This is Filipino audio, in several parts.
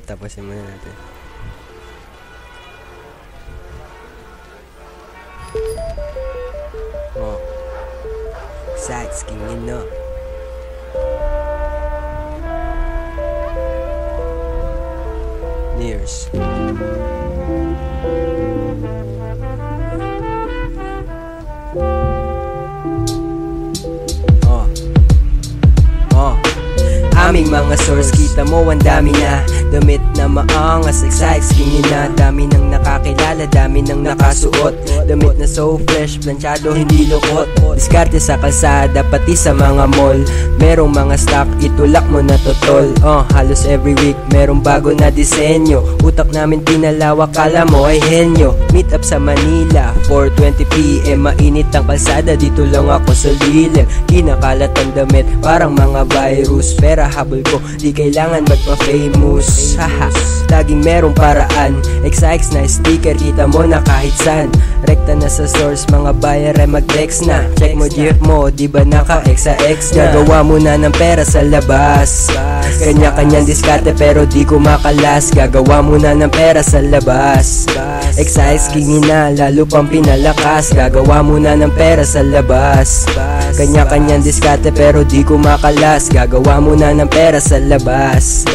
Tapusin muna natin. Oh. Sides, kingin na. Nears. Aming mga source, kita mo ang dami na damit na maangas, excites, kingin na. Dami nang nakakilala, dami nang nakasuot. Damit na so fresh, planchado, hindi lukot. Diskarte sa kalsada, pati sa mga mall. Merong mga stock, itulak mo na totol. Halos every week, merong bago na disenyo. Utak namin pinalawak, kala mo ay henyo. Meet up sa Manila, 4:20 PM. Mainit ang kalsada, dito lang ako sa lilim. Kinakalat ang damit, parang mga virus. Pera habol ko, di kailangan magpa-famous. Haha, laging merong paraan. XX na sticker, kita mo na kahit san. Rekta na sa source, mga buyer ay mag-text na. Check mo jeep mo, di ba naka-X sa X na. Gagawa muna ng pera sa labas. Kanya-kanyang diskarte pero di ko makalas. Gagawa muna ng pera sa labas. Excise kingin na, lalo pang pinalakas. Gagawa muna ng pera sa labas. Kanya-kanyang diskarte pero di ko makalas. Gagawa muna ng pera sa labas.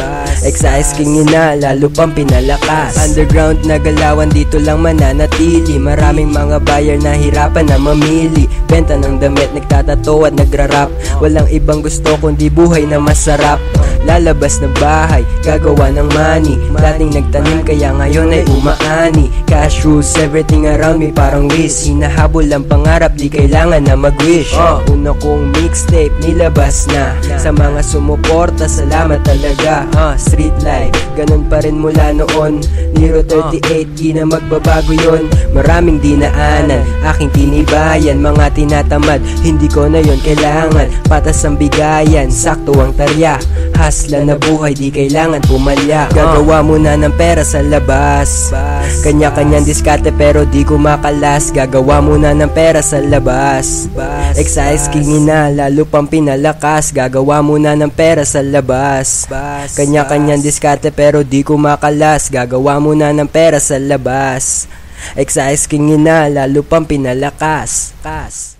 Excise kingin na, lalo pang pinalakas. Underground na galawan, dito lang mananatili. Maraming mga buyer na hirapan na mamili. Benta ng damit, nagtatato at nagrarap. Walang ibang gusto kundi buhay na masarap. Lalabas ng bahay, gagawa ng money. Dating nagtanim kaya ngayon ay umaani. Cash rules, everything around me parang wish. Hinahabol ang pangarap, di kailangan na mag-wish. Una kong mixtape, nilabas na. Sa mga sumuporta, salamat talaga. Street life, ganun pa rin mula noon. Nero 38, di na magbabago yon. Maraming dinaanan, aking tinibayan. Mga tinatamad, hindi ko na yon kailangan. Patas ang bigayan, sakto ang tarya. Hasla na buhay, di kailangan pumalya. Gagawa muna ng pera sa labas. Kanya-kanyang diskarte pero di ko makalas. Gagawa muna ng pera sa labas. Excise kingin na, lalo pang pinalakas. Gagawa muna ng pera sa labas. Kanya-kanyang diskarte pero di ko makalas. Gagawa muna ng pera sa labas. Excise kingin na, lalo pang pinalakas. Kas.